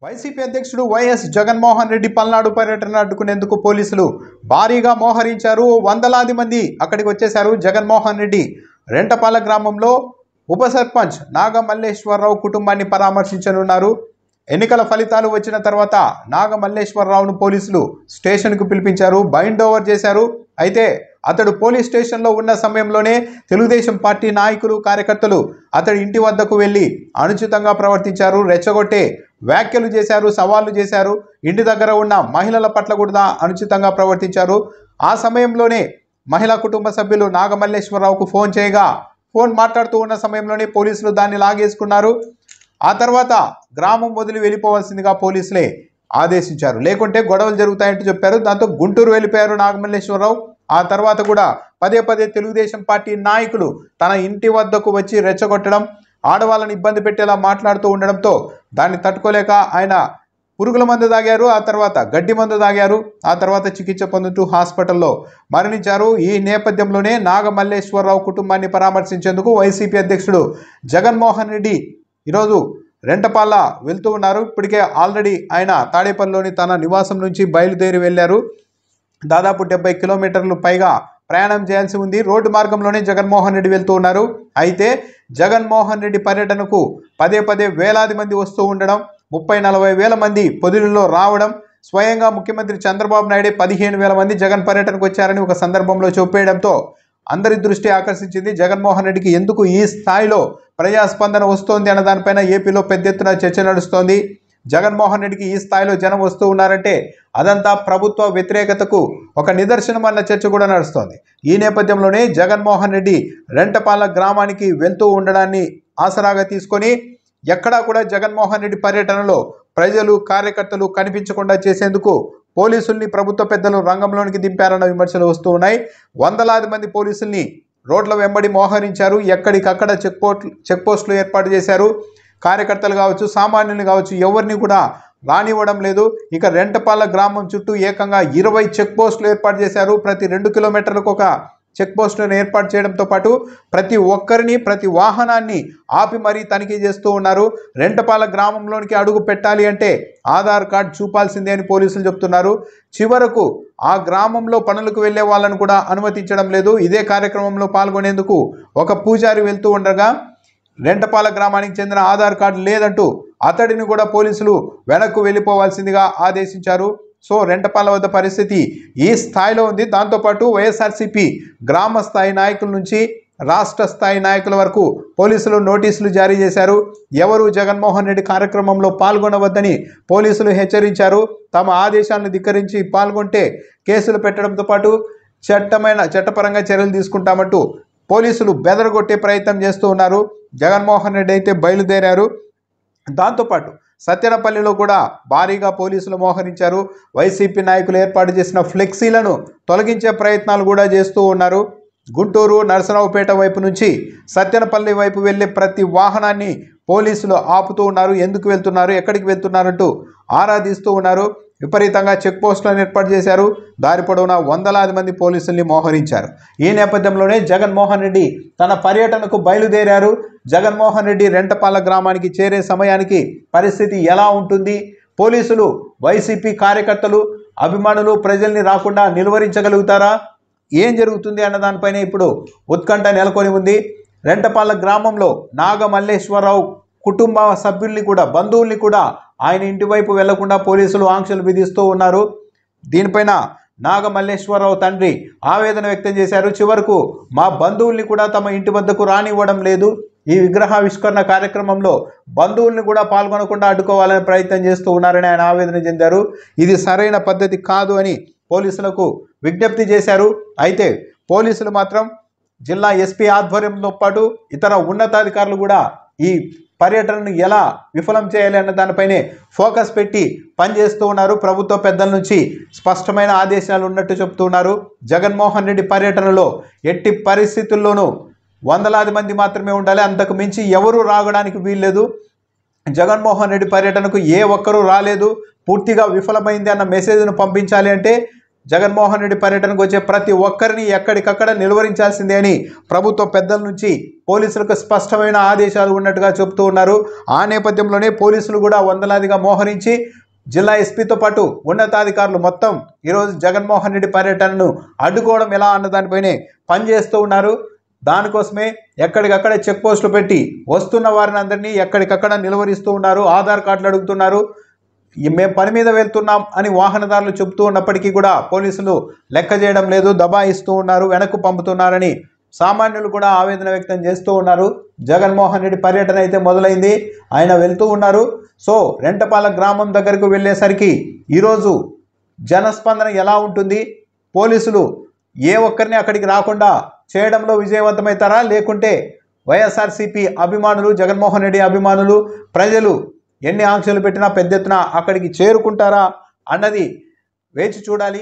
YCP అధ్యక్షుడు YS Jaganmohan Reddy Palnadu పర్యటన అడ్డుకునేందుకు పోలీసులు భారీగా మోహరించారు. వందలాది మంది అక్కడికి వచ్చేశారు. జగన్మోహన్ రెడ్డి రెంటపాల గ్రామంలో ఉప సర్పంచ్ నాగమల్లేశ్వరరావు కుటుంబాన్ని పరామర్శించనున్నారు. ఎన్నికల ఫలితాలు వచ్చిన తర్వాత నాగమల్లేశ్వరరావును పోలీసులు స్టేషన్కు పిలిపించారు, బైండ్ ఓవర్ చేశారు. అయితే అతడు పోలీస్ స్టేషన్లో ఉన్న సమయంలోనే తెలుగుదేశం పార్టీ నాయకులు, కార్యకర్తలు అతడి ఇంటి వద్దకు వెళ్ళి అనుచితంగా ప్రవర్తించారు, రెచ్చగొట్టే వ్యాఖ్యలు చేశారు, సవాళ్లు చేశారు. ఇంటి దగ్గర ఉన్న మహిళల పట్ల కూడా అనుచితంగా ప్రవర్తించారు. ఆ సమయంలోనే మహిళా కుటుంబ సభ్యులు నాగమల్లేశ్వరరావుకు ఫోన్ చేయగా ఫోన్ మాట్లాడుతూ ఉన్న సమయంలోనే పోలీసులు దాన్ని లాగేసుకున్నారు. ఆ తర్వాత గ్రామం వదిలి వెళ్ళిపోవాల్సిందిగా పోలీసులే ఆదేశించారు, లేకుంటే గొడవలు జరుగుతాయంటూ చెప్పారు. దాంతో గుంటూరు వెళ్ళిపోయారు నాగమల్లేశ్వరరావు. ఆ తర్వాత కూడా పదే పదే తెలుగుదేశం పార్టీ నాయకులు తన ఇంటి వద్దకు వచ్చి రెచ్చగొట్టడం, ఆడవాళ్ళని ఇబ్బంది పెట్టేలా మాట్లాడుతూ ఉండడంతో దాన్ని తట్టుకోలేక ఆయన పురుగుల మందు తాగారు, ఆ తర్వాత గడ్డి మందు తాగారు, ఆ తర్వాత చికిత్స పొందుతూ హాస్పిటల్లో మరణించారు. ఈ నేపథ్యంలోనే నాగమల్లేశ్వరరావు కుటుంబాన్ని పరామర్శించేందుకు వైసీపీ అధ్యక్షుడు జగన్మోహన్ రెడ్డి ఈరోజు రెంటపాల వెళ్తూ ఉన్నారు. ఇప్పటికే ఆల్రెడీ ఆయన తాడేపల్లిలోని తన నివాసం నుంచి బయలుదేరి వెళ్ళారు. దాదాపు 70 కిలోమీటర్లు పైగా ప్రయాణం చేయాల్సి ఉంది. రోడ్డు మార్గంలోనే జగన్మోహన్ రెడ్డి వెళ్తూ ఉన్నారు. అయితే జగన్మోహన్ రెడ్డి పర్యటనకు పదే పదే వేలాది మంది వస్తూ ఉండడం, 30-40 వేల మంది పొదిలిలో రావడం, స్వయంగా ముఖ్యమంత్రి చంద్రబాబు నాయుడే 15,000 మంది జగన్ పర్యటనకు వచ్చారని ఒక సందర్భంలో చెప్పేయడంతో అందరి దృష్టి ఆకర్షించింది. జగన్మోహన్ రెడ్డికి ఎందుకు ఈ స్థాయిలో ప్రజాస్పందన వస్తోంది అన్న దానిపైన ఏపీలో పెద్ద ఎత్తున చర్చ నడుస్తోంది. జగన్మోహన్ రెడ్డికి ఈ స్థాయిలో జనం వస్తూ ఉన్నారంటే అదంతా ప్రభుత్వ వ్యతిరేకతకు ఒక నిదర్శనం అన్న చర్చ కూడా నడుస్తోంది. ఈ నేపథ్యంలోనే జగన్మోహన్ రెడ్డి రెంటపాల గ్రామానికి వెళ్తూ ఉండడాన్ని ఆసరాగా తీసుకొని ఎక్కడా కూడా జగన్మోహన్ రెడ్డి పర్యటనలో ప్రజలు, కార్యకర్తలు కనిపించకుండా చేసేందుకు పోలీసుల్ని ప్రభుత్వ పెద్దలు రంగంలోనికి దింపారన్న విమర్శలు వస్తూ ఉన్నాయి. వందలాది మంది పోలీసుల్ని రోడ్ల వెంబడి మోహరించారు. ఎక్కడికక్కడ చెక్ పోస్టులు ఏర్పాటు చేశారు. కార్యకర్తలు కావచ్చు, సామాన్యులు కావచ్చు, ఎవరిని కూడా రానివ్వడం లేదు. ఇక రెంటపాల గ్రామం చుట్టూ ఏకంగా 20 చెక్ పోస్టులు ఏర్పాటు చేశారు. ప్రతి 2 కిలోమీటర్లకు ఒక చెక్ పోస్టులను ఏర్పాటు చేయడంతో పాటు ప్రతి ఒక్కరిని, ప్రతి వాహనాన్ని ఆపి మరీ తనిఖీ చేస్తూ ఉన్నారు. రెంటపాల గ్రామంలోనికి అడుగు పెట్టాలి అంటే ఆధార్ కార్డు చూపాల్సిందే అని పోలీసులు చెప్తున్నారు. చివరకు ఆ గ్రామంలో పనులకు వెళ్లే వాళ్ళను కూడా అనుమతించడం లేదు. ఇదే కార్యక్రమంలో పాల్గొనేందుకు ఒక పూజారి వెళ్తూ ఉండగా రెంటపాల గ్రామానికి చెందిన ఆధార్ కార్డు లేదంటూ అతడిని కూడా పోలీసులు వెనక్కు వెళ్ళిపోవాల్సిందిగా ఆదేశించారు. సో రెంటపాల వద్ద పరిస్థితి ఈ స్థాయిలో ఉంది. దాంతోపాటు వైఎస్ఆర్సీపీ గ్రామ స్థాయి నాయకుల నుంచి రాష్ట్ర స్థాయి నాయకుల వరకు పోలీసులు నోటీసులు జారీ చేశారు. ఎవరు జగన్మోహన్ రెడ్డి కార్యక్రమంలో పాల్గొనవద్దని పోలీసులు హెచ్చరించారు. తమ ఆదేశాలను ధిక్కరించి పాల్గొంటే కేసులు పెట్టడంతో పాటు చట్టపరంగా చర్యలు తీసుకుంటామంటూ పోలీసులు బెదరగొట్టే ప్రయత్నం చేస్తూ ఉన్నారు. జగన్మోహన్ రెడ్డి అయితే బయలుదేరారు. దాంతోపాటు సత్యనపల్లిలో కూడా భారీగా పోలీసులు మోహరించారు. వైసీపీ నాయకులు ఏర్పాటు చేసిన ఫ్లెక్సీలను తొలగించే ప్రయత్నాలు కూడా చేస్తూ ఉన్నారు. గుంటూరు, నరసరావుపేట వైపు నుంచి సత్యనపల్లి వైపు వెళ్ళే ప్రతి వాహనాన్ని పోలీసులు ఆపుతూ ఉన్నారు. ఎందుకు వెళ్తున్నారు, ఎక్కడికి వెళ్తున్నారంటూ ఆరా తీస్తూ ఉన్నారు. విపరీతంగా చెక్ పోస్టులను ఏర్పాటు చేశారు. దారి పొడవునా వందలాది మంది పోలీసుల్ని మోహరించారు. ఈ నేపథ్యంలోనే జగన్మోహన్ రెడ్డి తన పర్యటనకు బయలుదేరారు. జగన్మోహన్ రెడ్డి రెంటపాల గ్రామానికి చేరే సమయానికి పరిస్థితి ఎలా ఉంటుంది, పోలీసులు వైసీపీ కార్యకర్తలు, అభిమానులు ప్రజల్ని రాకుండా నిలువరించగలుగుతారా, ఏం జరుగుతుంది అన్న దానిపైన ఇప్పుడు ఉత్కంఠ నెలకొని ఉంది. రెంటపాల గ్రామంలో నాగమల్లేశ్వరరావు కుటుంబ సభ్యుల్ని కూడా, బంధువుల్ని కూడా ఆయన ఇంటి వైపు వెళ్లకుండా పోలీసులు ఆంక్షలు విధిస్తూ ఉన్నారు. దీనిపైన నాగమల్లేశ్వరరావు తండ్రి ఆవేదన వ్యక్తం చేశారు. చివరకు మా బంధువుల్ని కూడా తమ ఇంటి వద్దకు రానివ్వడం లేదు, ఈ విగ్రహావిష్కరణ కార్యక్రమంలో బంధువుల్ని కూడా పాల్గొనకుండా అడ్డుకోవాలని ప్రయత్నం చేస్తూ ఉన్నారని ఆయన ఆవేదన చెందారు. ఇది సరైన పద్ధతి కాదు అని పోలీసులకు విజ్ఞప్తి చేశారు. అయితే పోలీసులు మాత్రం జిల్లా ఎస్పీ ఆధ్వర్యంతో పాటు ఇతర ఉన్నతాధికారులు కూడా ఈ పర్యటనను ఎలా విఫలం చేయాలి అన్న దానిపైనే ఫోకస్ పెట్టి పనిచేస్తూ ఉన్నారు. ప్రభుత్వ పెద్దల నుంచి స్పష్టమైన ఆదేశాలు ఉన్నట్టు చెప్తూ ఉన్నారు. జగన్మోహన్ రెడ్డి పర్యటనలో ఎట్టి పరిస్థితుల్లోనూ వందలాది మంది మాత్రమే ఉండాలి, అంతకు మించి ఎవరూ రావడానికి వీల్లేదు. జగన్మోహన్ రెడ్డి పర్యటనకు ఏ ఒక్కరూ రాలేదు, పూర్తిగా విఫలమైంది అన్న మెసేజ్ను పంపించాలి అంటే జగన్మోహన్ రెడ్డి పర్యటనకు వచ్చే ప్రతి ఒక్కరిని ఎక్కడికక్కడ నిలువరించాల్సిందే అని ప్రభుత్వ పెద్దల నుంచి పోలీసులకు స్పష్టమైన ఆదేశాలు ఉన్నట్టుగా చెబుతూ ఉన్నారు. ఆ నేపథ్యంలోనే పోలీసులు కూడా వందలాదిగా మోహరించి జిల్లా ఎస్పీతో పాటు ఉన్నతాధికారులు మొత్తం ఈరోజు జగన్మోహన్ రెడ్డి పర్యటనను అడ్డుకోవడం ఎలా అన్న దానిపైనే పనిచేస్తూ ఉన్నారు. దానికోసమే ఎక్కడికక్కడ చెక్ పోస్టులు పెట్టి వస్తున్న వారిని అందరినీ ఎక్కడికక్కడ నిలువరిస్తూ ఉన్నారు. ఆధార్ కార్డులు అడుగుతున్నారు. మేము పని మీద వెళ్తున్నాం అని వాహనదారులు చెబుతూ ఉన్నప్పటికీ కూడా పోలీసులు లెక్క చేయడం లేదు, దబాయిస్తూ ఉన్నారు, వెనక్కు పంపుతున్నారని సామాన్యులు కూడా ఆవేదన వ్యక్తం చేస్తూ ఉన్నారు. జగన్మోహన్ రెడ్డి పర్యటన అయితే మొదలైంది, ఆయన వెళ్తూ ఉన్నారు. సో రెంటపాల గ్రామం దగ్గరకు వెళ్ళేసరికి ఈరోజు జనస్పందన ఎలా ఉంటుంది, పోలీసులు ఏ ఒక్కరిని అక్కడికి రాకుండా చేయడంలో విజయవంతమవుతారా, లేకుంటే వైఎస్ఆర్సీపీ అభిమానులు, జగన్మోహన్ రెడ్డి అభిమానులు, ప్రజలు ఎన్ని ఆంక్షలు పెట్టినా పెద్ద ఎత్తున అక్కడికి చేరుకుంటారా అన్నది వేచి చూడాలి.